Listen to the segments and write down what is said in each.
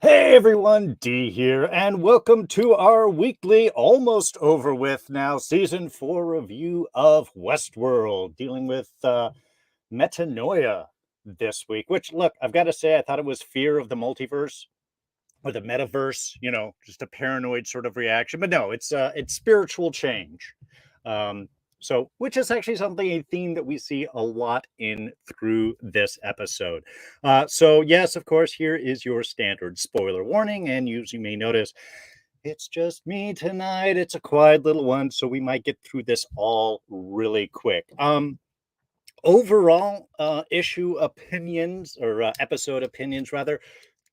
Hey everyone, D here, and welcome to our weekly, almost over with now, season 4 review of Westworld, dealing with Metanoia this week. Which, look, I've got to say, I thought it was fear of the multiverse or the metaverse, just a paranoid sort of reaction. But no, it's spiritual change. Um, which is actually a theme that we see a lot in through this episode. Yes, of course, here is your standard spoiler warning. And you may notice it's just me tonight. It's a quiet little one. So we might get through this all really quick. Overall, issue opinions or episode opinions, rather.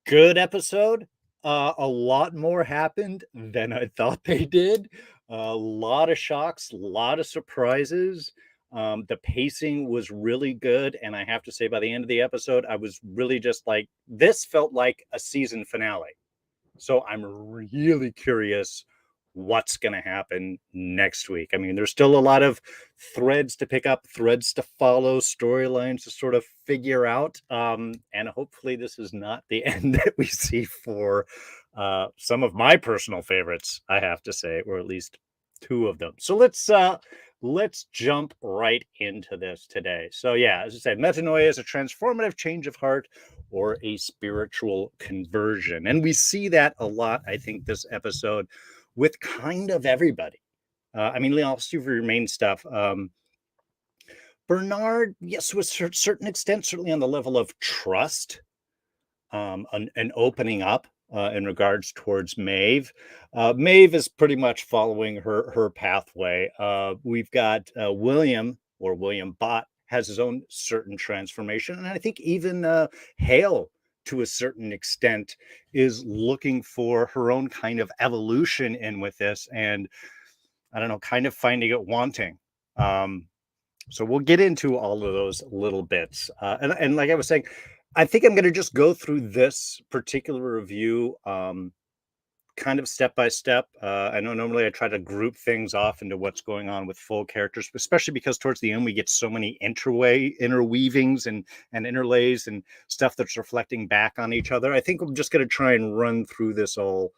Good episode. A lot more happened than I thought they did. A lot of shocks, a lot of surprises. The pacing was really good. And I have to say, by the end of the episode, I was really just like, this felt like a season finale. So I'm really curious what's going to happen next week. I mean, there's still a lot of threads to pick up, threads to follow, storylines to sort of figure out. And hopefully this is not the end that we see for some of my personal favorites, I have to say, or at least two of them. So let's jump right into this today. So yeah, as I said, metanoia is a transformative change of heart or a spiritual conversion. And we see that a lot, I think, this episode with kind of everybody. I mean, I'll see your main stuff. Bernard, yes, to a certain extent, certainly on the level of trust, and opening up in regards towards Maeve. Maeve is pretty much following her pathway. We've got William Bott has his own certain transformation, and I think even Hale, to a certain extent, is looking for her own kind of evolution in with this, and I don't know, kind of finding it wanting. So we'll get into all of those little bits. And like I was saying, I think I'm going to just go through this particular review kind of step by step. I know normally I try to group things off into what's going on with full characters, especially because towards the end we get so many interweavings and interlays and stuff that's reflecting back on each other. I think I'm just going to try and run through this all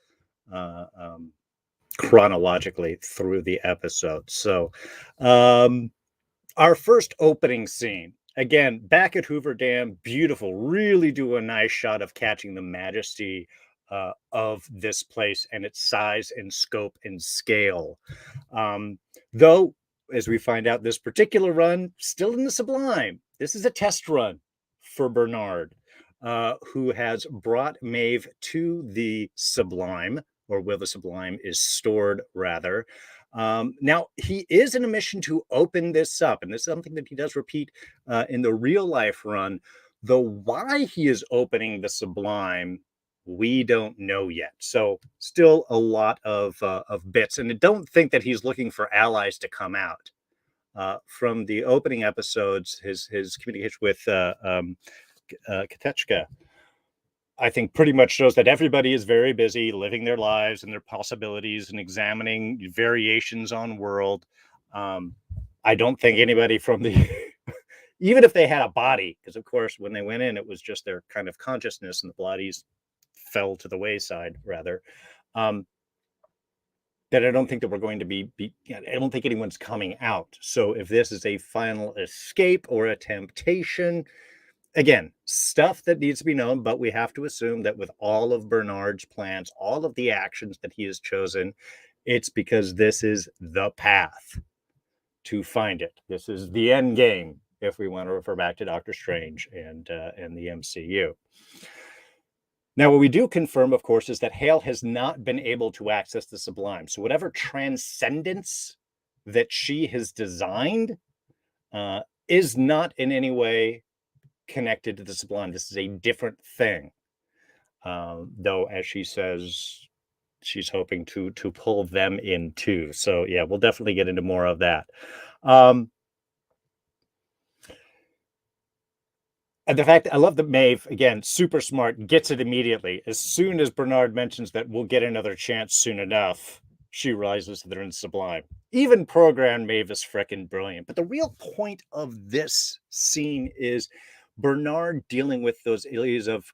chronologically through the episode. So, our first opening scene, again, back at Hoover Dam, beautiful, really do a nice shot of catching the majesty of this place and its size and scope and scale. Though, as we find out, this particular run, still in the sublime. This is a test run for Bernard, who has brought Maeve to the sublime, or where the sublime is stored, rather. Now, he is in a mission to open this up, and this is something that he does repeat in the real life run. Though why he is opening the sublime, we don't know yet. So, still a lot of bits, and I don't think that he's looking for allies to come out. From the opening episodes, his communication with Katechka, I think, pretty much shows that everybody is very busy living their lives and their possibilities and examining variations on world. I don't think anybody from the even if they had a body, because of course when they went in it was just their kind of consciousness and the bodies fell to the wayside, rather. That I don't think that we're going to I don't think anyone's coming out. So if this is a final escape or a temptation, again, stuff that needs to be known, but we have to assume that with all of Bernard's plans, all of the actions that he has chosen, it's because this is the path to find it. This is the end game, if we want to refer back to Doctor Strange and the MCU. Now, what we do confirm, of course, is that Hale has not been able to access the sublime. So whatever transcendence that she has designed is not in any way connected to the sublime. This is a different thing. Though, as she says, she's hoping to pull them in too. So yeah, we'll definitely get into more of that. And the fact, I love that Maeve, again, super smart, gets it immediately. As soon as Bernard mentions that we'll get another chance soon enough, she realizes that they're in sublime. Even programmed Maeve is freaking brilliant. But the real point of this scene is Bernard dealing with those areas of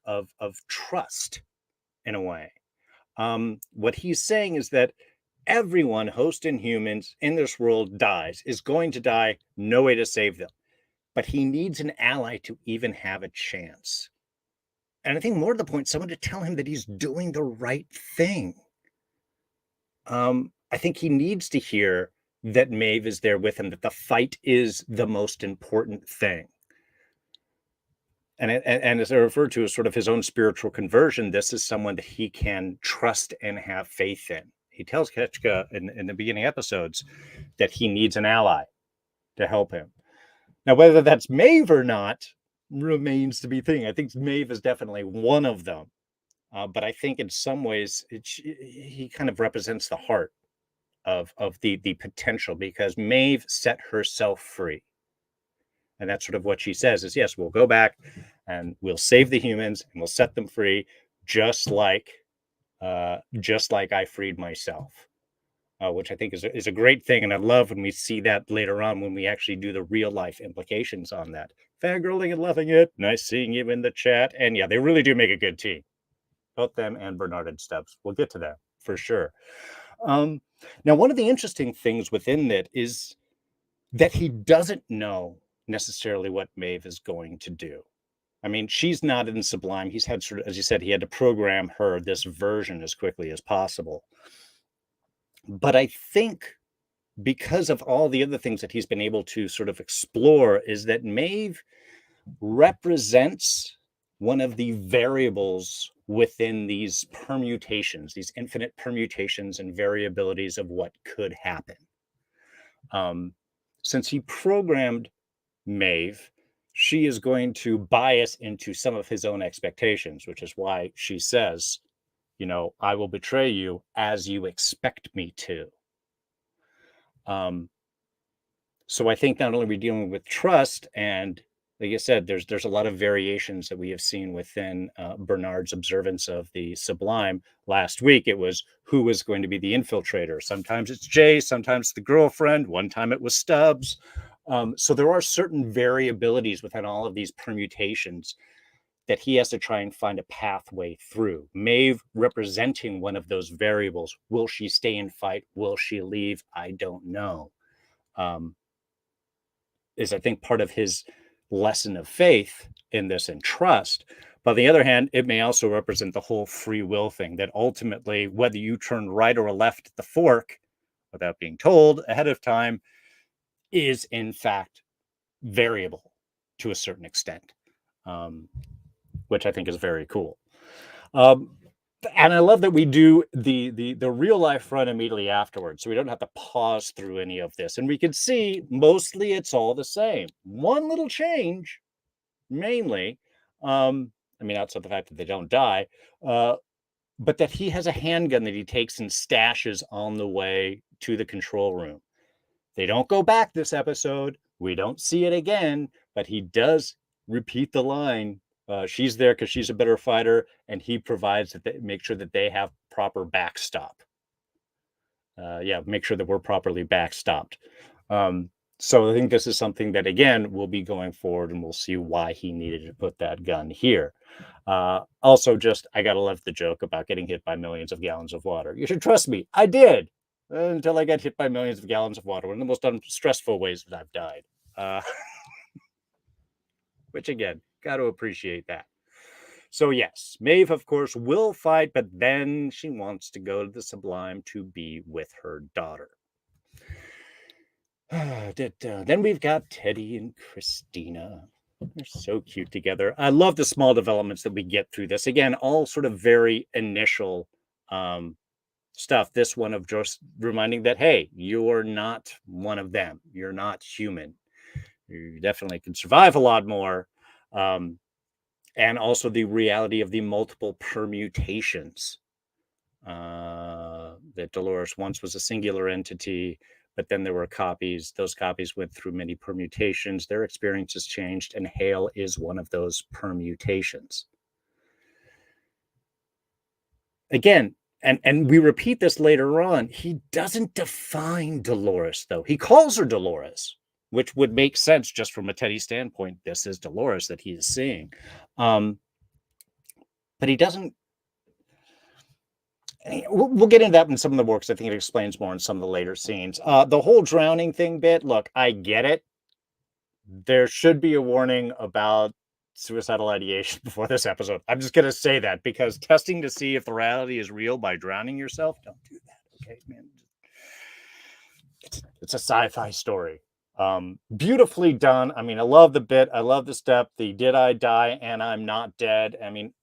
trust in a way. What he's saying is that everyone, host and humans in this world, is going to die, no way to save them. But he needs an ally to even have a chance. And I think more to the point, someone to tell him that he's doing the right thing. I think he needs to hear that Maeve is there with him, that the fight is the most important thing. And as I referred to as sort of his own spiritual conversion, this is someone that he can trust and have faith in. He tells Ketchka in the beginning episodes that he needs an ally to help him. Now, whether that's Maeve or not remains to be seen. I think Maeve is definitely one of them. But I think in some ways he kind of represents the heart of the potential, because Maeve set herself free. And that's sort of what she says is, yes, we'll go back and we'll save the humans and we'll set them free, just like I freed myself, which I think is a great thing. And I love when we see that later on, when we actually do the real life implications on that. Fangirling and loving it. Nice seeing you in the chat. And yeah, they really do make a good team. Both them and Bernard and Stubbs. We'll get to that for sure. Now, one of the interesting things within that is that he doesn't know necessarily what Maeve is going to do. I mean, she's not in Sublime. He's had sort of, as you said, he had to program her this version as quickly as possible. But I think because of all the other things that he's been able to sort of explore, is that Maeve represents one of the variables within these permutations, these infinite permutations and variabilities of what could happen. Since he programmed Maeve, she is going to bias into some of his own expectations, which is why she says, I will betray you as you expect me to. So I think not only are we dealing with trust, and like I said, there's a lot of variations that we have seen within Bernard's observance of the Sublime. Last week, it was who was going to be the infiltrator. Sometimes it's Jay, sometimes the girlfriend. One time it was Stubbs. So there are certain variabilities within all of these permutations that he has to try and find a pathway through. Maeve representing one of those variables. Will she stay and fight? Will she leave? I don't know. Is I think part of his lesson of faith in this and trust. But on the other hand, it may also represent the whole free will thing, that ultimately, whether you turn right or left at the fork without being told ahead of time, is in fact variable to a certain extent, which I think is very cool. And I love that we do the real life run immediately afterwards, so we don't have to pause through any of this. And we can see mostly it's all the same. One little change, mainly, outside the fact that they don't die, but that he has a handgun that he takes and stashes on the way to the control room. They don't go back this episode. We don't see it again, but he does repeat the line. She's there because she's a better fighter, and he provides that they make sure that they have proper backstop. Make sure that we're properly backstopped. So I think this is something that, again, will be going forward, and we'll see why he needed to put that gun here. Also, I got to love the joke about getting hit by millions of gallons of water. You should trust me. I did. Until I got hit by millions of gallons of water. One of the most unstressful ways that I've died. Which, again, got to appreciate that. So, yes, Maeve, of course, will fight, but then she wants to go to the Sublime to be with her daughter. Then we've got Teddy and Christina. They're so cute together. I love the small developments that we get through this. Again, all sort of very initial stuff. This one of just reminding that, hey, you're not one of them. You're not human. You definitely can survive a lot more. And also the reality of the multiple permutations. That Dolores once was a singular entity, but then there were copies. Those copies went through many permutations. Their experiences changed, and Hale is one of those permutations. Again, and we repeat this later on, he doesn't define Dolores, though. He calls her Dolores, which would make sense just from a Teddy standpoint. This is Dolores that he is seeing. But he doesn't we'll get into that in some of the works. I think it explains more in some of the later scenes. The whole drowning thing bit, look, I get it. There should be a warning about suicidal ideation before this episode. I'm just going to say that, because testing to see if the reality is real by drowning yourself, don't do that, okay, man? It's a sci-fi story. Beautifully done. I mean, I love the bit. I love the step. The did I die and I'm not dead. I mean,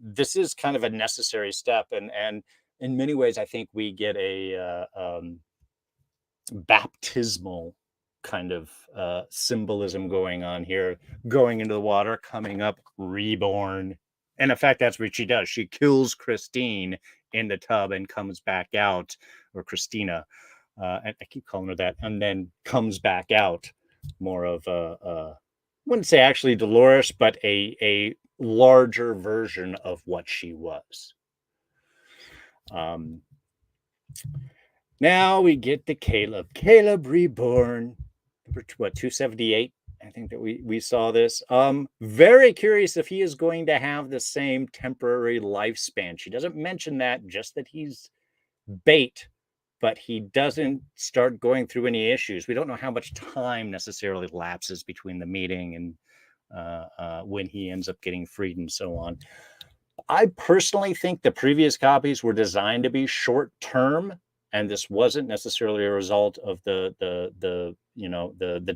this is kind of a necessary step, and in many ways, I think we get a baptismal kind of symbolism going on here. Going into the water, coming up, reborn. And in fact, that's what she does. She kills Christine in the tub and comes back out, or Christina. I keep calling her that, and then comes back out, more of a wouldn't say actually Dolores, but a larger version of what she was. Now we get to Caleb. Caleb reborn. Number 278. I think that we saw this. Very curious if he is going to have the same temporary lifespan. She doesn't mention that, just that he's bait, but he doesn't start going through any issues. We don't know how much time necessarily lapses between the meeting and when he ends up getting freed and so on. I personally think the previous copies were designed to be short term, and this wasn't necessarily a result of the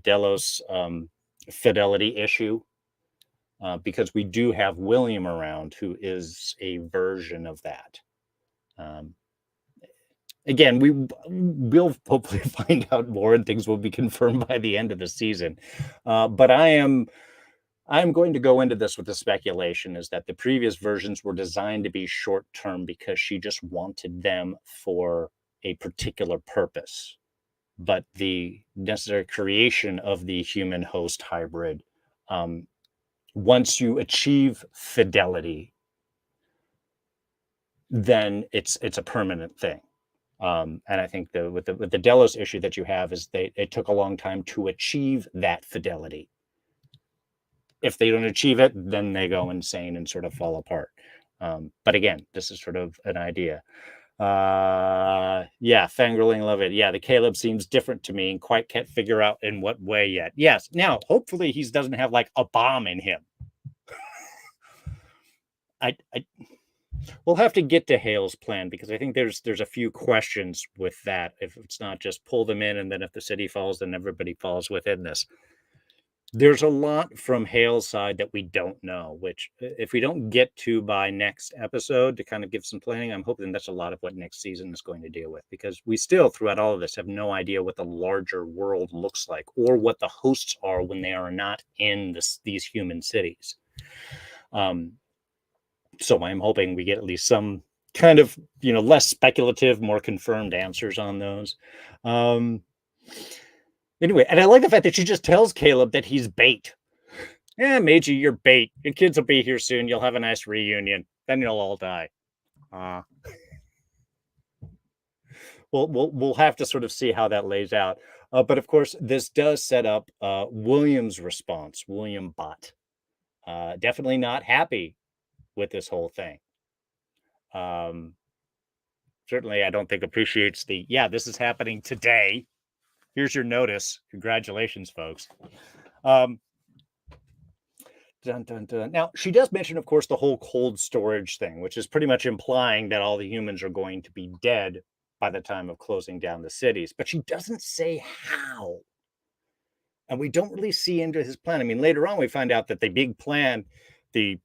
Delos fidelity issue, because we do have William around, who is a version of that. Again, we'll hopefully find out more, and things will be confirmed by the end of the season. But I'm going to go into this with the speculation is that the previous versions were designed to be short term because she just wanted them for a particular purpose. But the necessary creation of the human host hybrid, once you achieve fidelity, then it's a permanent thing. And I think with the Delos issue that you have is it took a long time to achieve that fidelity. If they don't achieve it, then they go insane and sort of fall apart. But again, this is sort of an idea. Yeah, fangirling, love it. Yeah, the Caleb seems different to me and quite can't figure out in what way yet. Yes, now hopefully he doesn't have like a bomb in him. We'll have to get to Hale's plan, because I think there's a few questions with that. If it's not just pull them in, and then if the city falls, then everybody falls within this. There's a lot from Hale's side that we don't know, which if we don't get to by next episode to kind of give some planning, I'm hoping that's a lot of what next season is going to deal with, because we still, throughout all of this, have no idea what the larger world looks like or what the hosts are when they are not in these human cities. So I'm hoping we get at least some kind of, less speculative, more confirmed answers on those. Anyway, and I like the fact that she just tells Caleb that he's bait. Yeah, Meiji, you're bait. Your kids will be here soon. You'll have a nice reunion. Then you'll all die. We'll have to sort of see how that lays out. But of course, this does set up William's response. William Bott. Definitely not happy with this whole thing. Certainly, I don't think appreciates this is happening today. Here's your notice. Congratulations, folks. Dun, dun, dun. Now, she does mention, of course, the whole cold storage thing, which is pretty much implying that all the humans are going to be dead by the time of closing down the cities. But she doesn't say how. And we don't really see into his plan. I mean, later on, we find out that the big plan, the,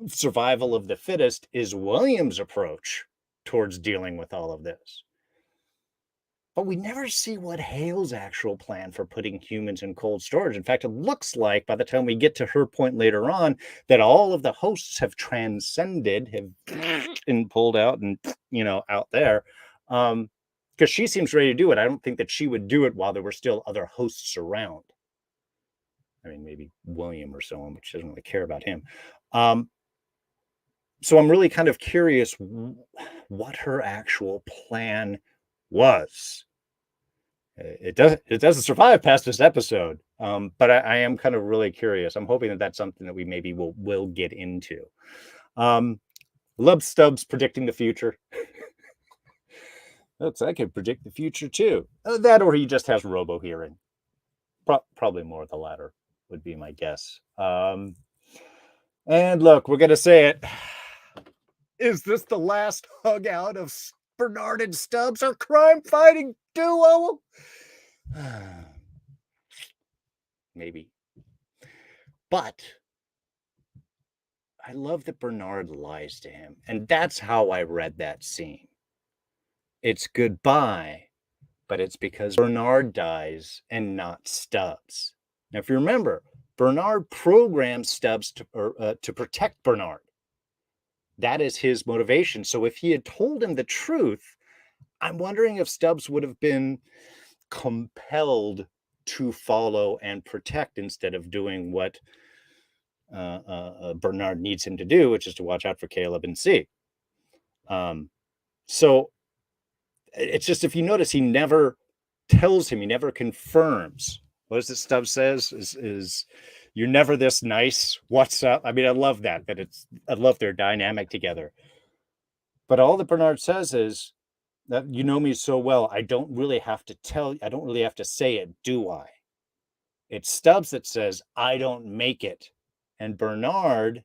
survival of the fittest, is William's approach towards dealing with all of this. But we never see what Hale's actual plan for putting humans in cold storage. In fact, it looks like by the time we get to her point later on, that all of the hosts have transcended, have been pulled out and, out there. Because she seems ready to do it. I don't think that she would do it while there were still other hosts around. I mean, maybe William or so on, which doesn't really care about him. So I'm really kind of curious what her actual plan was. It doesn't survive past this episode, but I am kind of really curious. I'm hoping that that's something that we maybe will get into. Love Stubbs predicting the future. Oops, I can predict the future too. That or he just has robo hearing. Probably more of the latter would be my guess. And look, we're going to say it. Is this the last hug out of Bernard and Stubbs, our crime fighting duo? Maybe. But I love that Bernard lies to him. And that's how I read that scene. It's goodbye, but it's because Bernard dies and not Stubbs. Now, if you remember, Bernard programmed Stubbs to protect Bernard. That is his motivation. So if he had told him the truth, I'm wondering if Stubbs would have been compelled to follow and protect instead of doing what Bernard needs him to do, which is to watch out for Caleb and C. So it's just, if you notice, he never tells him, he never confirms. What is it Stubbs says? Is you're never this nice. What's up? I mean, I love that I love their dynamic together. But all that Bernard says is that you know me so well, I don't really have to say it, do I? It's Stubbs that says, I don't make it. And Bernard,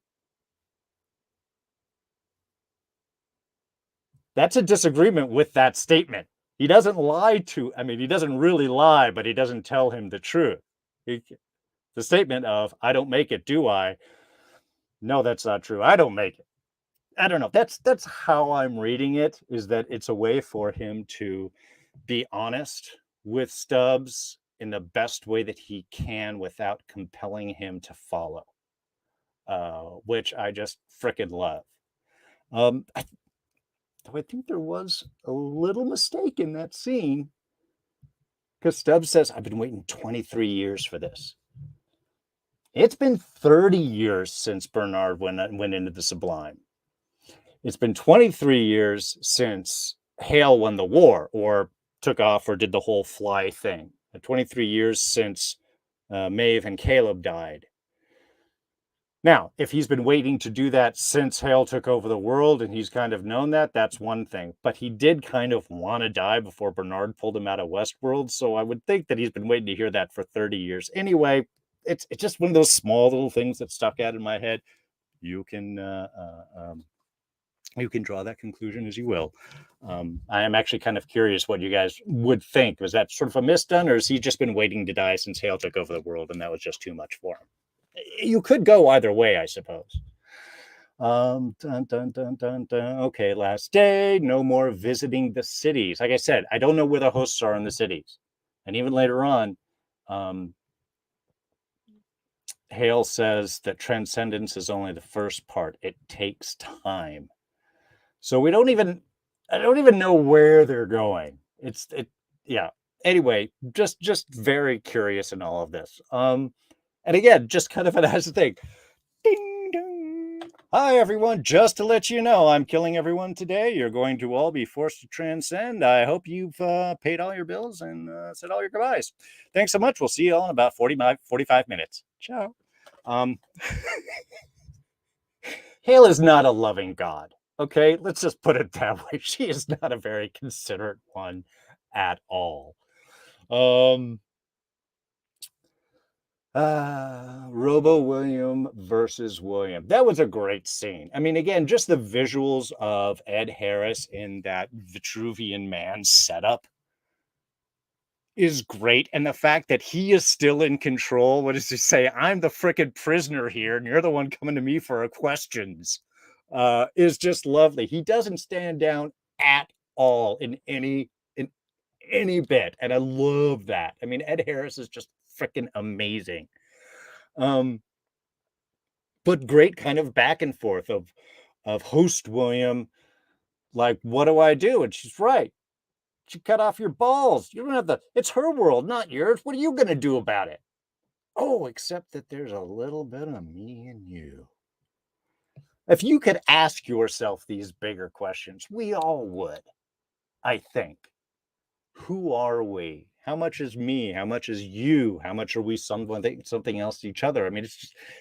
that's a disagreement with that statement. He doesn't he doesn't really lie, but he doesn't tell him the truth. The statement of, I don't make it, do I? No, that's not true. I don't make it. I don't know. That's how I'm reading it, is that it's a way for him to be honest with Stubbs in the best way that he can without compelling him to follow, which I just frickin' love. I think there was a little mistake in that scene, because Stubbs says, I've been waiting 23 years for this. It's been 30 years since Bernard went into the Sublime. It's been 23 years since Hale won the war or took off or did the whole fly thing. 23 years since Maeve and Caleb died. Now, if he's been waiting to do that since Hale took over the world and he's kind of known that, that's one thing. But he did kind of want to die before Bernard pulled him out of Westworld. So I would think that he's been waiting to hear that for 30 years. Anyway, it's just one of those small little things that stuck out in my head. You can draw that conclusion as you will. I am actually kind of curious what you guys would think. Was that sort of a misdone, or has he just been waiting to die since Hale took over the world and that was just too much for him? You could go either way, I suppose. Dun, dun, dun, dun, dun. Okay, last day. No more visiting the cities. Like I said, I don't know where the hosts are in the cities. And even later on, Hale says that transcendence is only the first part. It takes time. So I don't even know where they're going. Yeah. Anyway, just very curious in all of this. And again, just kind of as a thing. Ding dong. Hi everyone, just to let you know, I'm killing everyone today. You're going to all be forced to transcend. I hope you've paid all your bills and said all your goodbyes. Thanks so much. We'll see you all in about 45 minutes. Ciao. Hale is not a loving God. Okay, let's just put it that way. She is not a very considerate one at all. Robo William versus William. That was a great scene. I mean, again, just the visuals of Ed Harris in that Vitruvian Man setup is great. And the fact that he is still in control. What does he say? I'm the frickin' prisoner here, and you're the one coming to me for questions. Is just lovely. He doesn't stand down at all in any bit, and I love that. I mean, Ed Harris is just freaking amazing. But great kind of back and forth of host William, like, what do I do? And she's right. She cut off your balls. You don't have it's her world, not yours. What are you gonna do about it? Oh, except that there's a little bit of me and you. If you could ask yourself these bigger questions, we all would, I think. Who are we? How much is me? How much is you? How much are we something else to each other? I mean,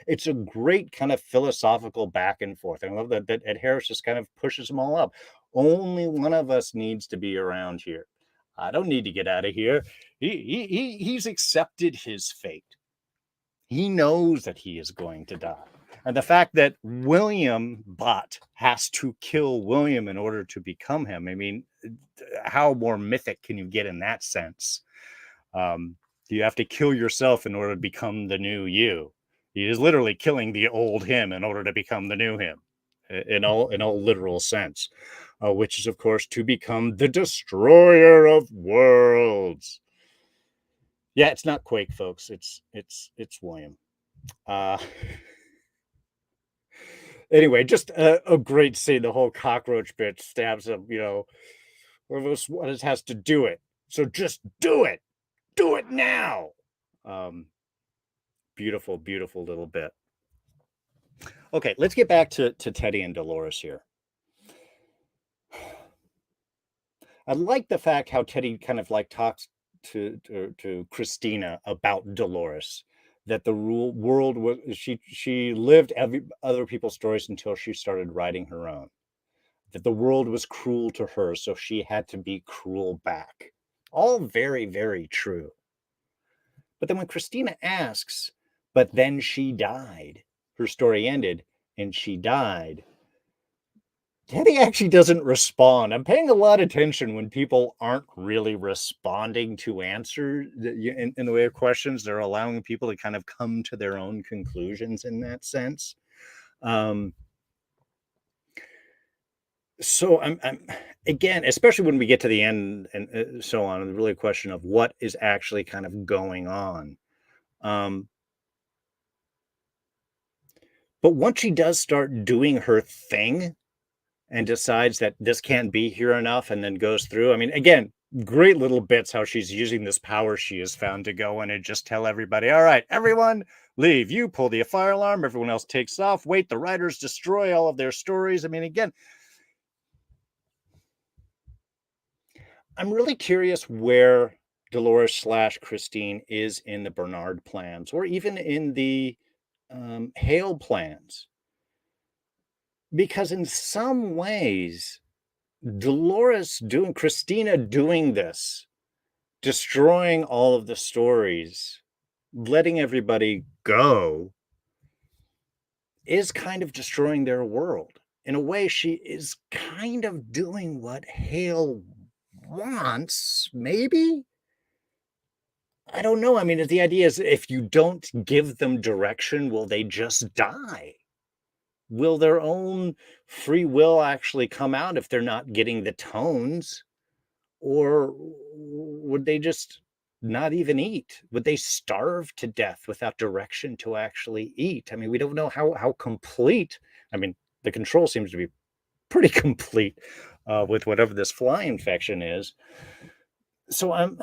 it's a great kind of philosophical back and forth. I love that Ed Harris just kind of pushes them all up. Only one of us needs to be around here. I don't need to get out of here. He's accepted his fate. He knows that he is going to die. And the fact that William Bott has to kill William in order to become him, I mean, how more mythic can you get in that sense? You have to kill yourself in order to become the new you. He is literally killing the old him in order to become the new him, in all literal sense, which is, of course, to become the destroyer of worlds. Yeah, it's not Quake, folks. It's William. Anyway, just a great scene. The whole cockroach bitch stabs him. What it has to do it. So just do it. Do it now. Beautiful, beautiful little bit. Okay, let's get back to Teddy and Dolores here. I like the fact how Teddy kind of like talks to Christina about Dolores, that the world was she lived other people's stories until she started writing her own, that the world was cruel to her, so she had to be cruel back. All very, very true. But then when Christina asks, but then she died, her story ended and she died, Teddy actually doesn't respond. I'm paying a lot of attention when people aren't really responding to answers in the way of questions. They're allowing people to kind of come to their own conclusions in that sense. So I'm again, especially when we get to the end and so on, really a question of what is actually kind of going on. But once she does start doing her thing and decides that this can't be here enough and then goes through, I mean, again, great little bits how she's using this power she has found to go in and just tell everybody, all right, everyone leave. You pull the fire alarm. Everyone else takes off. Wait, the writers destroy all of their stories. I mean, again, I'm really curious where Dolores / Christine is in the Bernard plans or even in the Hale plans. Because in some ways, Christina doing this, destroying all of the stories, letting everybody go, is kind of destroying their world. In a way, she is kind of doing what Hale wants, maybe? I don't know. I mean, the idea is if you don't give them direction, will they just die? Will their own free will actually come out if they're not getting the tones? Or would they just not even eat? Would they starve to death without direction to actually eat? I mean, we don't know how complete. I mean, the control seems to be pretty complete with whatever this fly infection is. So I'm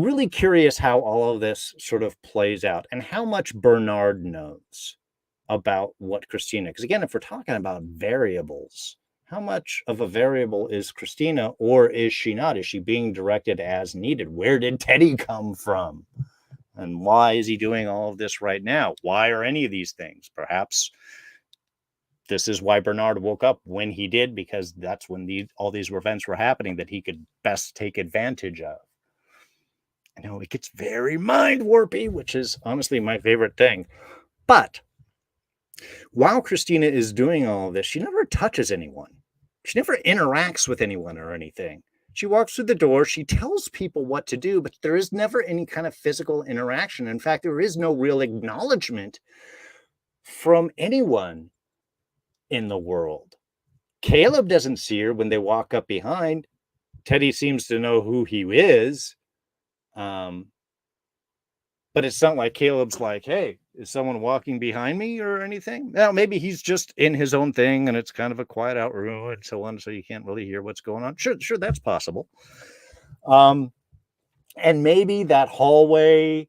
really curious how all of this sort of plays out and how much Bernard knows about what Christina, because again, if we're talking about variables, how much of a variable is Christina, or is she not? Is she being directed as needed? Where did Teddy come from? And why is he doing all of this right now? Why are any of these things? Perhaps this is why Bernard woke up when he did, because that's when all these events were happening that he could best take advantage of. I know it gets very mind warpy, which is honestly my favorite thing. But while Christina is doing all of this, she never touches anyone. She never interacts with anyone or anything. She walks through the door. She tells people what to do, but there is never any kind of physical interaction. In fact, there is no real acknowledgement from anyone in the world. Caleb doesn't see her when they walk up behind. Teddy seems to know who he is. But it's not like Caleb's like, hey, is someone walking behind me or anything? Now, maybe he's just in his own thing and it's kind of a quiet out room and so on, so you can't really hear what's going on. Sure, that's possible. And maybe that hallway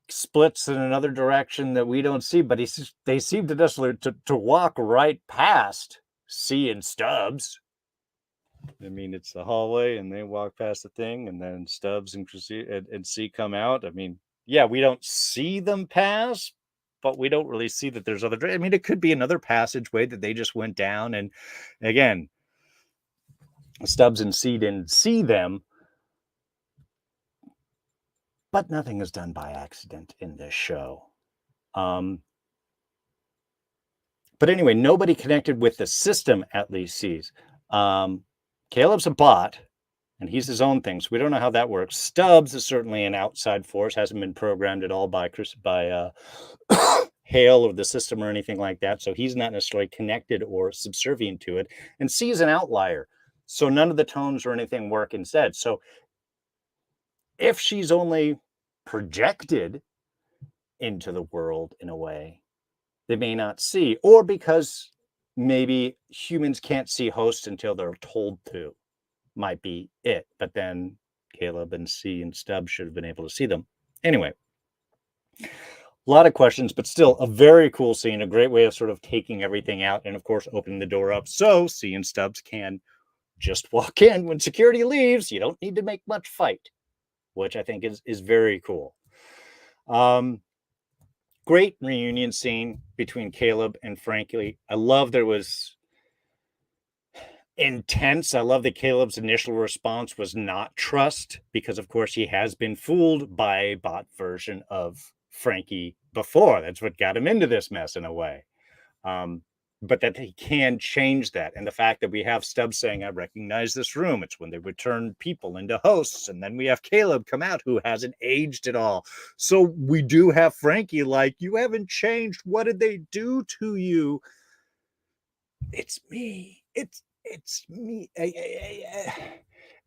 splits in another direction that we don't see, but they seem to walk right past C and Stubbs. I mean, it's the hallway, and they walk past the thing, and then Stubbs and and C come out. I mean, yeah, we don't see them pass, but we don't really see that there's other. I mean, it could be another passageway that they just went down, and again, Stubbs and C didn't see them, but nothing is done by accident in this show. But anyway, nobody connected with the system at least sees. Caleb's a bot, and he's his own thing, so we don't know how that works. Stubbs is certainly an outside force, hasn't been programmed at all by Hale or the system or anything like that, so he's not necessarily connected or subservient to it. And C is an outlier, so none of the tones or anything work instead. So if she's only projected into the world in a way, they may not see, or because maybe humans can't see hosts until they're told to, might be it. But then Caleb and C and Stubbs should have been able to see them. Anyway, a lot of questions, but still a very cool scene, a great way of sort of taking everything out and, of course, opening the door up so C and Stubbs can just walk in when security leaves. You don't need to make much fight, which I think is very cool. Great reunion scene between Caleb and Frankie. I love there was intense. I love that Caleb's initial response was not trust, because of course he has been fooled by a bot version of Frankie before. That's what got him into this mess in a way. But that he can change that. And the fact that we have Stubbs saying, I recognize this room. It's when they would turn people into hosts. And then we have Caleb come out who hasn't aged at all. So we do have Frankie like, you haven't changed. What did they do to you? It's me. It's me.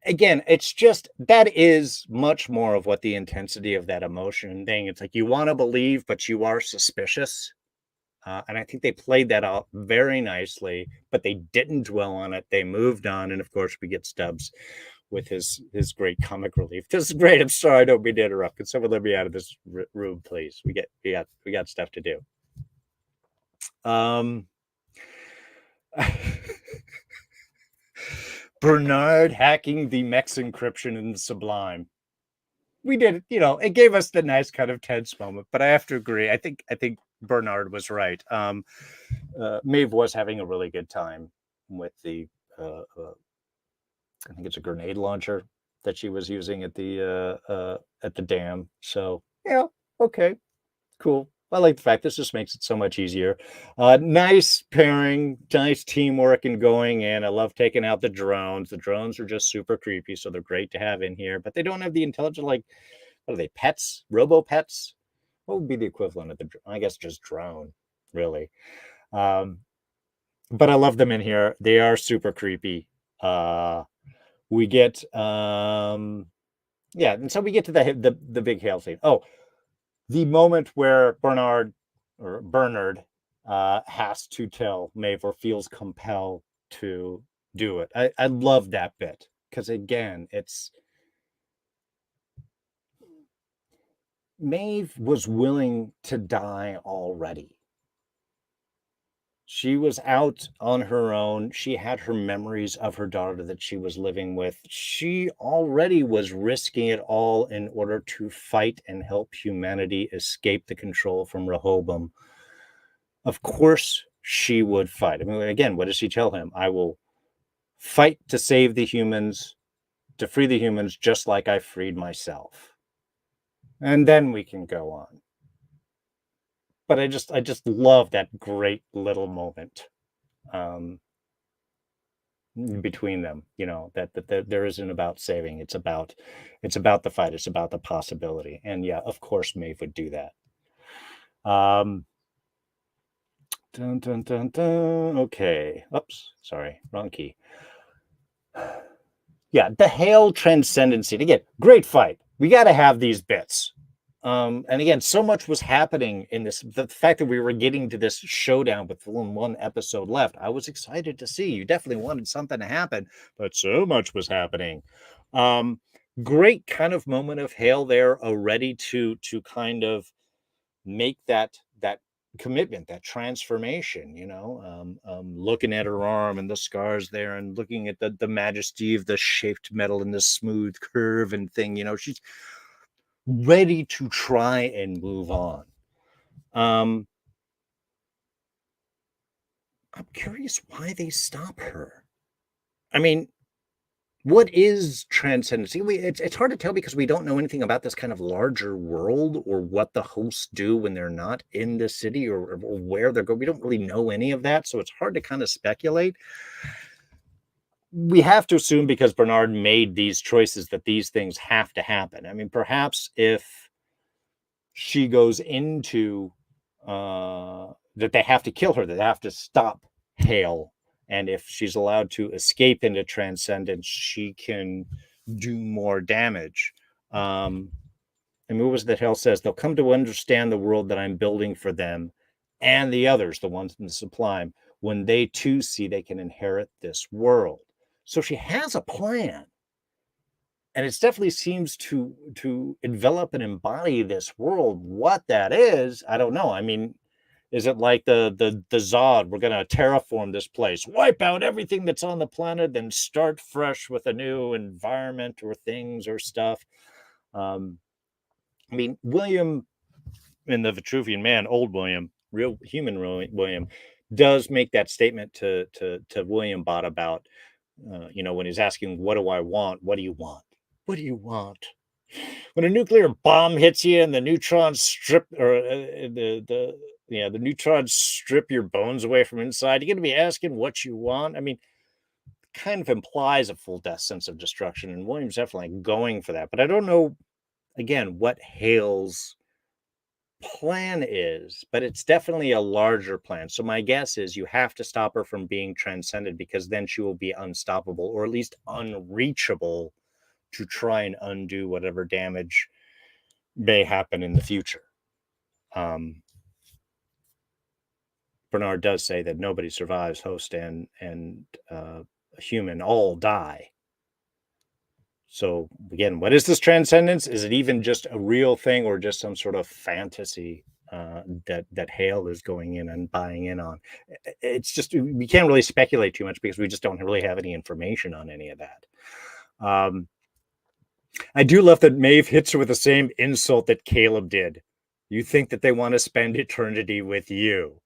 Again, it's just, that is much more of what the intensity of that emotion thing. It's like, you want to believe, but you are suspicious. And I think they played that out very nicely, but they didn't dwell on it. They moved on. And of course, we get Stubbs with his great comic relief. This is great. I'm sorry I don't mean to interrupt. Can someone let me out of this room, please? We got stuff to do. Bernard hacking the Mex encryption in Sublime. We did it, it gave us the nice kind of tense moment, but I have to agree. I think Bernard was right. Maeve was having a really good time with the I think it's a grenade launcher that she was using at the dam. So yeah, okay, cool. I like the fact this just makes it so much easier. Nice pairing, nice teamwork and going in. I love taking out the drones. The drones are just super creepy, so they're great to have in here. But they don't have the intelligent, like, what are they, pets? Robo-pets? What would be the equivalent of I guess just drone, really. But I love them in here. They are super creepy. We get, yeah, and so we get to the big Hale scene. Oh, the moment where Bernard has to tell Maeve or feels compelled to do it. I love that bit because, again, it's Maeve was willing to die already. She was out on her own. She had her memories of her daughter that she was living with. She already was risking it all in order to fight and help humanity escape the control from Rehoboam. Of course, she would fight. I mean, again, what does she tell him? I will fight to save the humans, to free the humans, just like I freed myself. And then we can go on. But I just love that great little moment between them, that there isn't about saving. It's about the fight. It's about the possibility. And yeah, of course, Maeve would do that. Dun, dun, dun, dun. Okay. Oops. Sorry. Wrong key. Yeah. The Hale transcendency. Again, great fight. We got to have these bits. And again, so much was happening in this. The fact that we were getting to this showdown with one episode left, I was excited to see. You definitely wanted something to happen, but so much was happening. Great kind of moment of Hale there, ready to kind of make that commitment, that transformation, looking at her arm and the scars there and looking at the majesty of the shaped metal and the smooth curve and thing, she's ready to try and move on. I'm curious why they stop her. I mean, what is transcendency? It's hard to tell because we don't know anything about this kind of larger world or what the hosts do when they're not in the city or where they're going. We don't really know any of that, so it's hard to kind of speculate. We have to assume because Bernard made these choices that these things have to happen. I mean, perhaps if she goes into that they have to kill her, that they have to stop Hale, and if she's allowed to escape into transcendence, she can do more damage. And what was that Hale says? They'll come to understand the world that I'm building for them and the others, the ones in the sublime, when they too see they can inherit this world. So she has a plan. And it definitely seems to envelop and embody this world. What that is, I don't know. I mean, is it like the Zod? We're going to terraform this place, wipe out everything that's on the planet, then start fresh with a new environment or things or stuff. I mean, William in the Vitruvian Man, old William, real human William, does make that statement to William Bott about, when he's asking, "What do I want? What do you want? What do you want?" When a nuclear bomb hits you and the neutrons strip, or the neutrons strip your bones away from inside, you're going to be asking what you want. I mean, kind of implies a full death sense of destruction, and William's definitely going for that. But I don't know, again, what Hale's plan is, but it's definitely a larger plan. So my guess is you have to stop her from being transcended, because then she will be unstoppable, or at least unreachable, to try and undo whatever damage may happen in the future. Bernard does say that nobody survives. Host and human all die. So again, what is this transcendence? Is it even just a real thing, or just some sort of fantasy that Hale is going in and buying in on? It's just, we can't really speculate too much because we just don't really have any information on any of that. I do love that Maeve hits her with the same insult that Caleb did. You think that they want to spend eternity with you.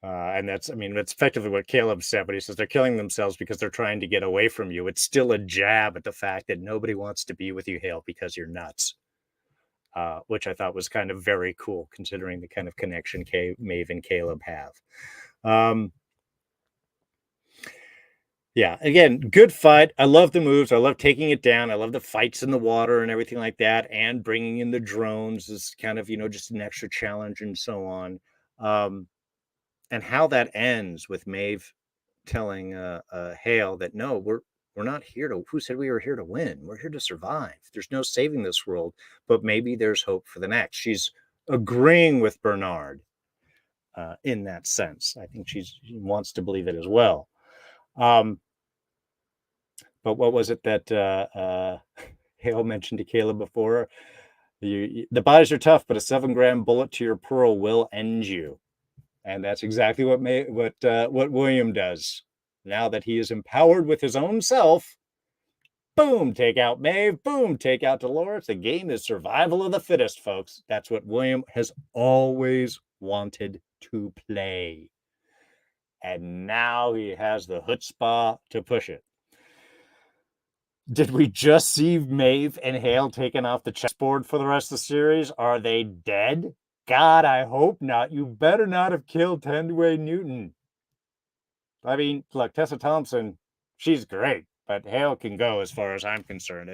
And that's effectively what Caleb said, but he says they're killing themselves because they're trying to get away from you. It's still a jab at the fact that nobody wants to be with you, Hale, because you're nuts. Which I thought was kind of very cool, considering the kind of connection Maeve and Caleb have. Yeah, again, good fight. I love the moves. I love taking it down. I love the fights in the water and everything like that. And bringing in the drones is kind of, just an extra challenge and so on. And how that ends with Maeve telling Hale that, no, we're not here to, who said we were here to win? We're here to survive. There's no saving this world, but maybe there's hope for the next. She's agreeing with Bernard in that sense. I think she wants to believe it as well. But what was it that Hale mentioned to Caleb before? The bodies are tough, but a 7-gram bullet to your pearl will end you. And that's exactly what William does. Now that he is empowered with his own self, boom, take out Maeve, boom, take out Dolores. The game is survival of the fittest, folks. That's what William has always wanted to play. And now he has the chutzpah to push it. Did we just see Maeve and Hale taken off the chessboard for the rest of the series? Are they dead? God, I hope not. You better not have killed Tendway Newton. I mean, look, Tessa Thompson, she's great, but Hale can go as far as I'm concerned.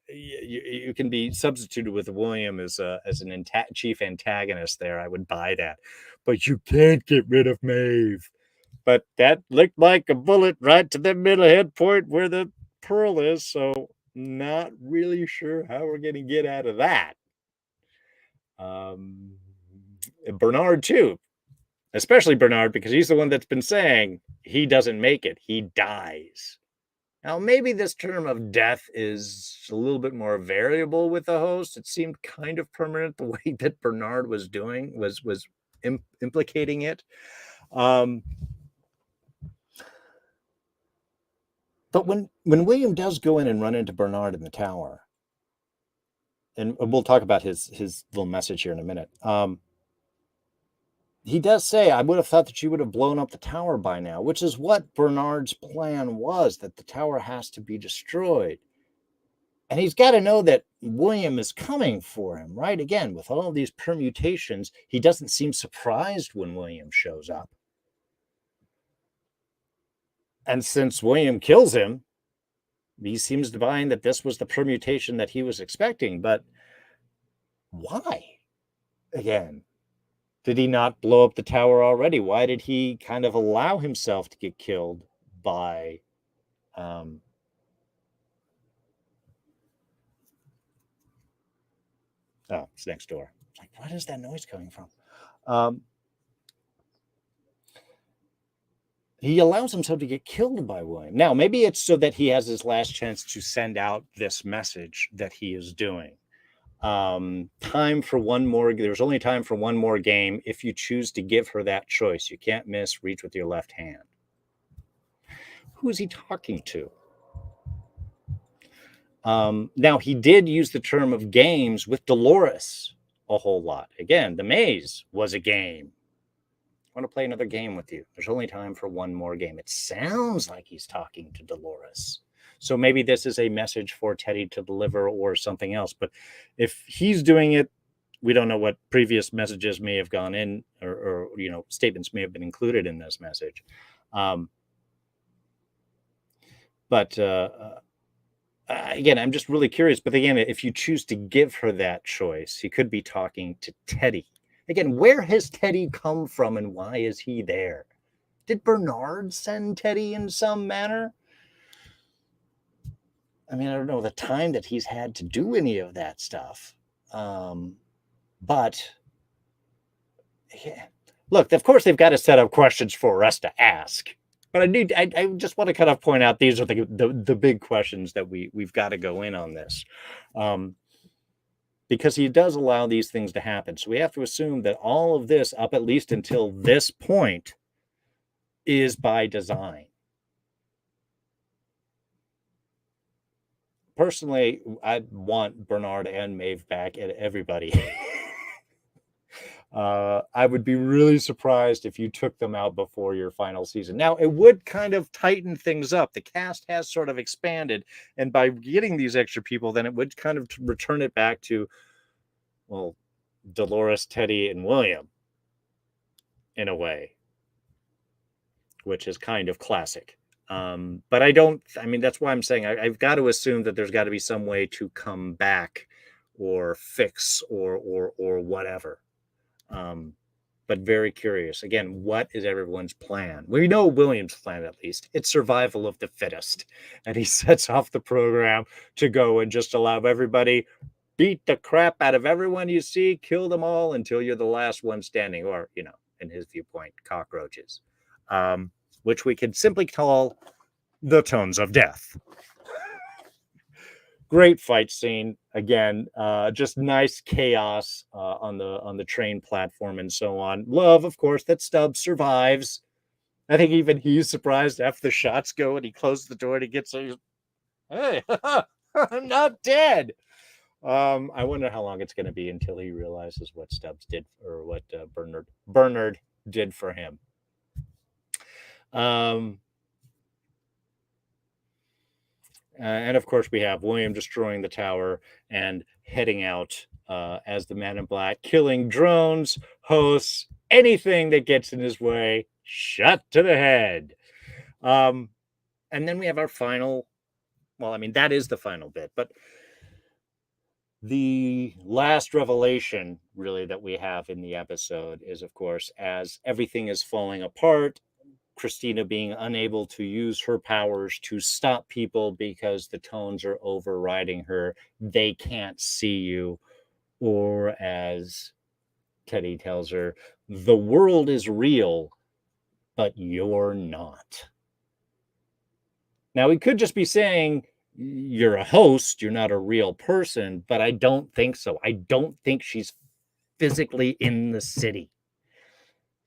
You can be substituted with William as an chief antagonist there. I would buy that. But you can't get rid of Maeve. But that looked like a bullet right to the middle head point where the pearl is, so not really sure how we're going to get out of that. Bernard too, especially Bernard, because he's the one that's been saying he doesn't make it, he dies. Now maybe this term of death is a little bit more variable with the host. It seemed kind of permanent the way that Bernard was doing was implicating it. But when William does go in and run into Bernard in the tower, and we'll talk about his little message here in a minute. He does say, I would have thought that you would have blown up the tower by now, which is what Bernard's plan was, that the tower has to be destroyed. And he's got to know that William is coming for him, right? Again, with all these permutations, he doesn't seem surprised when William shows up. And since William kills him, he seems divine that this was the permutation that he was expecting. But why? Again, did he not blow up the tower already? Why did he kind of allow himself to get killed by oh, it's next door. It's like, what is that noise coming from? He allows himself to get killed by William. Now, maybe it's so that he has his last chance to send out this message that he is doing. Time for one more. There's only time for one more game. If you choose to give her that choice, you can't miss. Reach with your left hand. Who is he talking to? Now, he did use the term of games with Dolores a whole lot. Again, the maze was a game. I want to play another game with you. There's only time for one more game. It sounds like he's talking to Dolores. So maybe this is a message for Teddy to deliver or something else. But if he's doing it, we don't know what previous messages may have gone in or statements may have been included in this message. Again, I'm just really curious. But again, if you choose to give her that choice, he could be talking to Teddy. Again, where has Teddy come from and why is he there? Did Bernard send Teddy in some manner? I mean, I don't know the time that he's had to do any of that stuff. But yeah. Look, of course, they've got to set up questions for us to ask. But I just want to kind of point out these are the big questions that we've got to go in on this. Because he does allow these things to happen. So we have to assume that all of this, up at least until this point, is by design. Personally, I want Bernard and Maeve back at everybody. I would be really surprised if you took them out before your final season. Now, it would kind of tighten things up. The cast has sort of expanded, and by getting these extra people, then it would kind of return it back to, well, Dolores, Teddy, and William, in a way, which is kind of classic. But that's why I'm saying I've got to assume that there's got to be some way to come back or fix or whatever. But very curious. Again, what is everyone's plan? We know William's plan, at least. It's survival of the fittest. And he sets off the program to go and just allow everybody, beat the crap out of everyone you see, kill them all until you're the last one standing, or, in his viewpoint, cockroaches, which we could simply call the tones of death. Great fight scene. Again, just nice chaos on the train platform and so on. Love, of course, that Stubbs survives. I think even he's surprised after the shots go and he closes the door and he gets, hey, I'm not dead. I wonder how long it's going to be until he realizes what Stubbs did, or what Bernard did for him. And of course, we have William destroying the tower and heading out as the Man in Black, killing drones, hosts, anything that gets in his way, shot to the head. And then we have our final, that is the final bit, but the last revelation, really, that we have in the episode is, of course, as everything is falling apart, Christina being unable to use her powers to stop people because the tones are overriding her. They can't see you. Or as Teddy tells her, the world is real, but you're not. Now, he could just be saying, you're a host, you're not a real person, but I don't think so. I don't think she's physically in the city.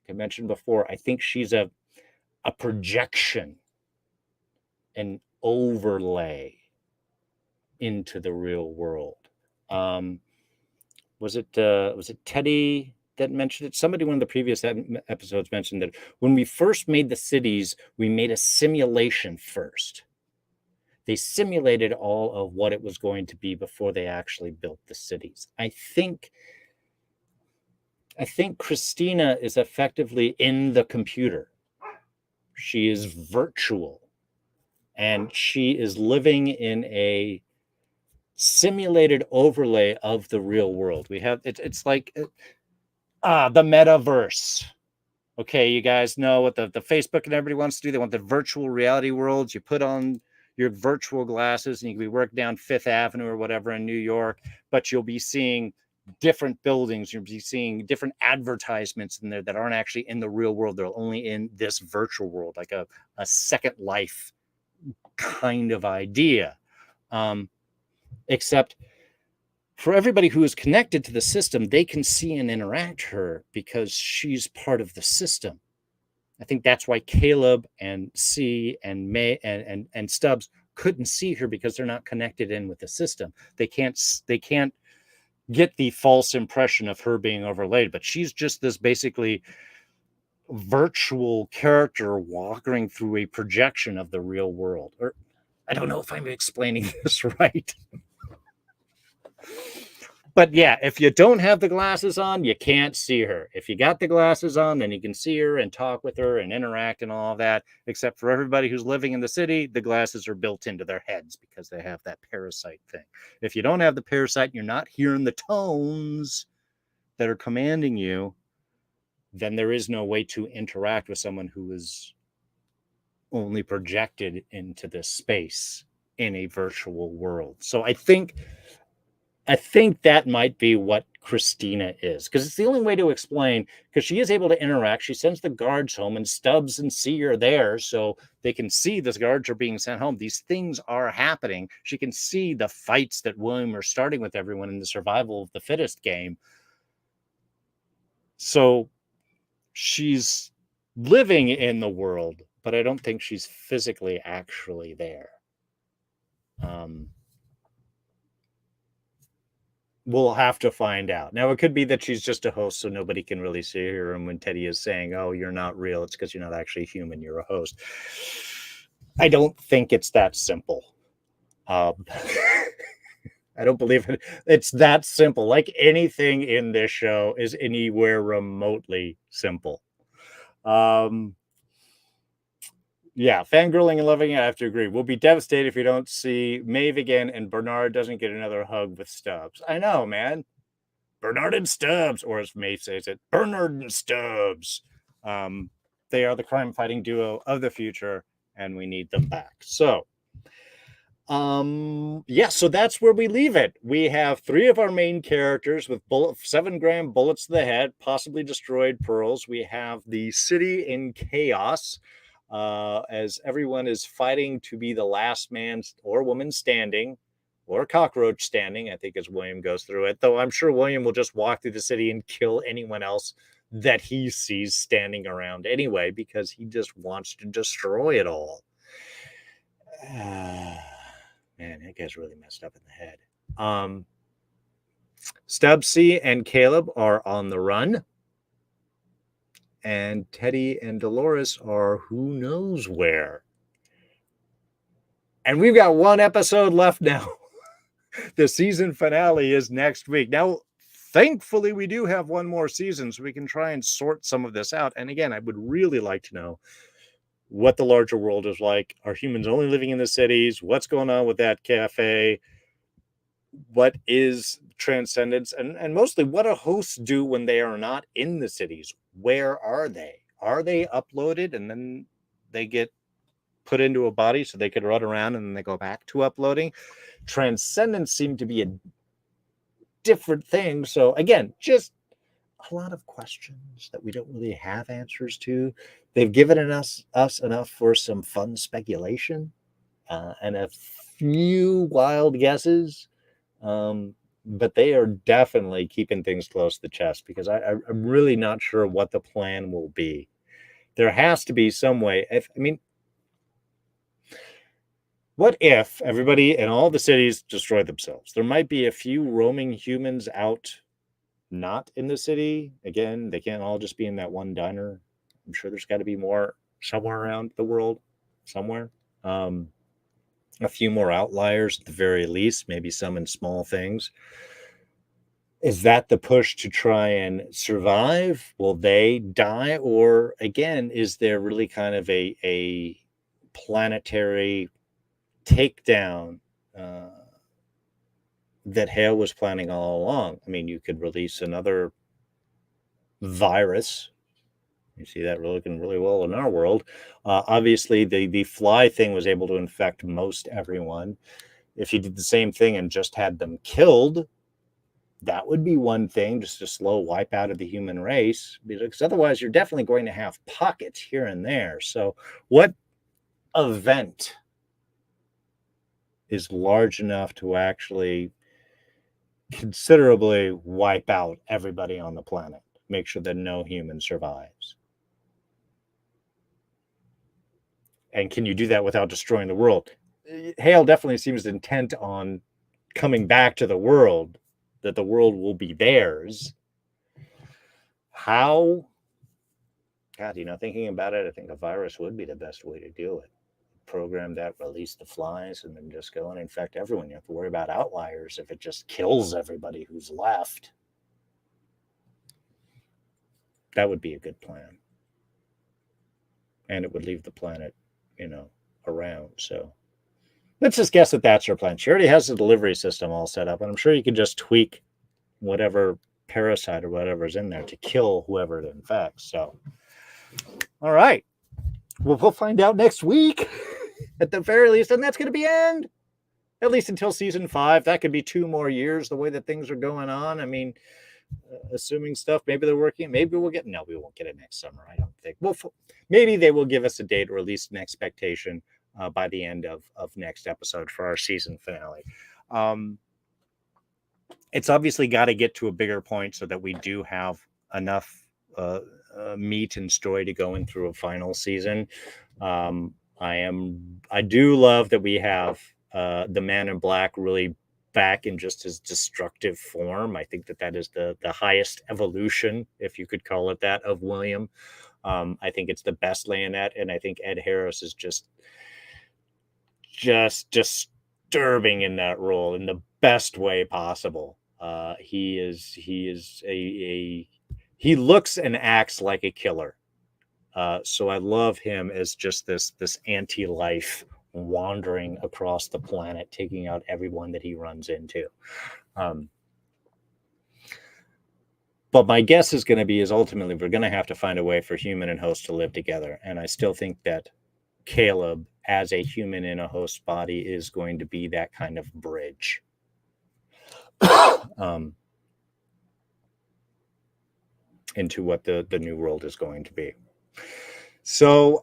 I mentioned before, I think she's a projection, an overlay into the real world. Was it Teddy that mentioned it? Somebody in one of the previous episodes mentioned that when we first made the cities, we made a simulation first. They simulated all of what it was going to be before they actually built the cities. I think Christina is effectively in the computer. She is virtual, and she is living in a simulated overlay of the real world. We have it's like the metaverse. Okay, you guys know what the Facebook and everybody wants to do. They want the virtual reality worlds. You put on your virtual glasses and you can be working down Fifth Avenue or whatever in New York, but you'll be seeing different buildings. You'll be seeing different advertisements in there that aren't actually in the real world. They're only in this virtual world, like a second life kind of idea. Except for everybody who is connected to the system, they can see and interact her because she's part of the system. I think that's why Caleb and C and May and Stubbs couldn't see her, because they're not connected in with the system. They can't get the false impression of her being overlaid, but she's just this basically virtual character walking through a projection of the real world. Or I don't know if I'm explaining this right. But yeah, if you don't have the glasses on, you can't see her. If you got the glasses on, then you can see her and talk with her and interact and all of that. Except for everybody who's living in the city, the glasses are built into their heads because they have that parasite thing. If you don't have the parasite, you're not hearing the tones that are commanding you, then there is no way to interact with someone who is only projected into this space in a virtual world. So I think that might be what Christina is, because it's the only way to explain, because she is able to interact. She sends the guards home, and Stubbs and C are there, so they can see the guards are being sent home. These things are happening. She can see the fights that William are starting with everyone in the survival of the fittest game. So she's living in the world, but I don't think she's physically actually there. We'll have to find out. Now, it could be that she's just a host, so nobody can really see her. And when Teddy is saying, "Oh, you're not real," it's because you're not actually human. You're a host. I don't think it's that simple. I don't believe it's that simple. Like anything in this show is anywhere remotely simple. Yeah, fangirling and loving it, I have to agree. We'll be devastated if we don't see Maeve again and Bernard doesn't get another hug with Stubbs. I know, man. Bernard and Stubbs, or as Maeve says it, Bernard and Stubbs. They are the crime-fighting duo of the future, and we need them back. So, yeah, so that's where we leave it. We have 3 of our main characters with 7-gram bullets to the head, possibly destroyed pearls. We have the city in chaos, as everyone is fighting to be the last man or woman standing, or cockroach standing, I think, as William goes through it. Though I'm sure William will just walk through the city and kill anyone else that he sees standing around anyway, because he just wants to destroy it all. Man, that guy's really messed up in the head. Stubbsy and Caleb are on the run. And Teddy and Dolores are who knows where. And we've got 1 episode left now. The season finale is next week. Now, thankfully, we do have 1 more season, so we can try and sort some of this out. And again, I would really like to know what the larger world is like. Are humans only living in the cities? What's going on with that cafe? What is transcendence? And mostly, what do hosts do when they are not in the cities? Where are they? Are they uploaded and then they get put into a body so they could run around and then they go back to uploading? Transcendence seemed to be a different thing. So again, just a lot of questions that we don't really have answers to. They've given us enough for some fun speculation and a few wild guesses. but they are definitely keeping things close to the chest because I'm really not sure what the plan will be. There has to be some way. What if everybody in all the cities destroy themselves? There might be a few roaming humans out, not in the city. Again, they can't all just be in that one diner. I'm sure there's got to be more somewhere around the world, somewhere. A few more outliers at the very least, maybe some in small things. Is that the push to try and survive? Will they die? Or again, is there really kind of a planetary takedown that Hale was planning all along? I mean, you could release another virus. You see that looking really well in our world. Obviously, the fly thing was able to infect most everyone. If you did the same thing and just had them killed, that would be one thing, just a slow wipe out of the human race, because otherwise you're definitely going to have pockets here and there. So what event is large enough to actually considerably wipe out everybody on the planet, make sure that no human survives? And can you do that without destroying the world? Hale definitely seems intent on coming back to the world, that the world will be theirs. How? God, thinking about it, I think a virus would be the best way to do it. Program that, release the flies, and then just go and infect everyone. You have to worry about outliers if it just kills everybody who's left. That would be a good plan. And it would leave the planet, around. So let's just guess that that's her plan. She already has the delivery system all set up, and I'm sure you could just tweak whatever parasite or whatever's in there to kill whoever it infects. So, all right. Well, we'll find out next week at the very least, and that's going to be end. At least until season 5. That could be 2 more years, the way that things are going on. I mean, assuming stuff, maybe they're working. Maybe we won't get it next summer, I don't think. Well, maybe they will give us a date or at least an expectation by the end of next episode for our season finale. It's obviously got to get to a bigger point so that we do have enough meat and story to go in through a final season. I do love that we have the Man in Black really back in just his destructive form. I think that is the highest evolution, if you could call it that, of William. I think it's the best Leonette, and I think Ed Harris is just disturbing in that role in the best way possible. He looks and acts like a killer. So I love him as just this anti-life wandering across the planet, taking out everyone that he runs into. But my guess is going to be ultimately we're going to have to find a way for human and host to live together. And I still think that Caleb, as a human in a host body, is going to be that kind of bridge. Into what the new world is going to be. So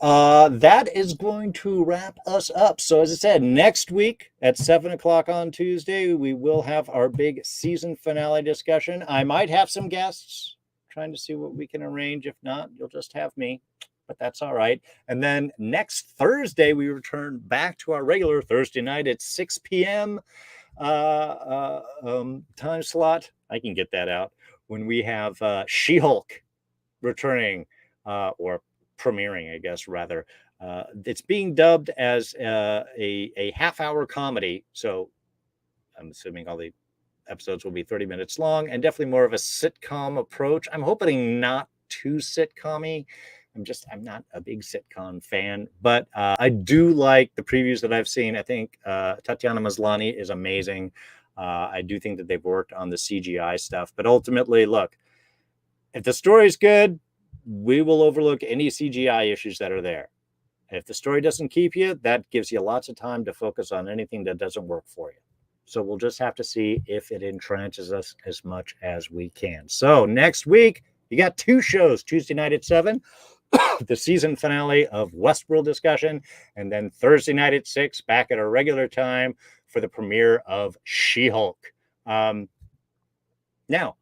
that is going to wrap us up. So as I said, next week at 7 o'clock on Tuesday, we will have our big season finale discussion. I might have some guests, trying to see what we can arrange. If not, you'll just have me, but that's all right. And then next Thursday, we return back to our regular Thursday night at 6 p.m. Time slot. I can get that out when we have She-Hulk returning, or premiering, I guess, rather. It's being dubbed as a half-hour comedy, so I'm assuming all the episodes will be 30 minutes long, and definitely more of a sitcom approach. I'm hoping not too sitcom-y. I'm not a big sitcom fan, but I do like the previews that I've seen. I think Tatiana Maslany is amazing. I do think that they've worked on the CGI stuff, but ultimately, look, if the story's good, we will overlook any CGI issues that are there. If the story doesn't keep you, that gives you lots of time to focus on anything that doesn't work for you. So we'll just have to see if it entrenches us as much as we can. So next week, you got 2 shows, Tuesday night at 7, the season finale of Westworld discussion, and then Thursday night at 6, back at our regular time for the premiere of She-Hulk. Now,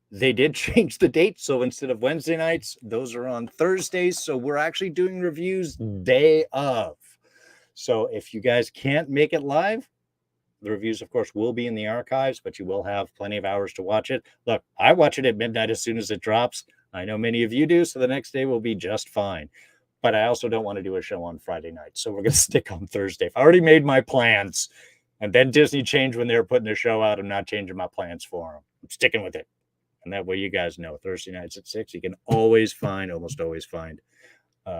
they did change the date, so instead of Wednesday nights, those are on Thursdays. So we're actually doing reviews day of. So if you guys can't make it live, the reviews, of course, will be in the archives, but you will have plenty of hours to watch it. Look, I watch it at midnight as soon as it drops. I know many of you do, so the next day will be just fine. But I also don't want to do a show on Friday night, so we're going to stick on Thursday. I already made my plans, and then Disney changed when they were putting the show out. I'm not changing my plans for them. I'm sticking with it. And that way you guys know, Thursday nights at 6, you can always find, almost always find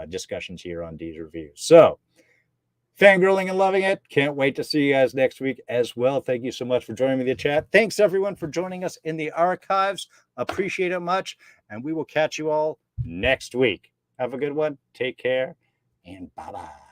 discussions here on D's Reviews. So, fangirling and loving it. Can't wait to see you guys next week as well. Thank you so much for joining me in the chat. Thanks, everyone, for joining us in the archives. Appreciate it much. And we will catch you all next week. Have a good one. Take care. And bye-bye.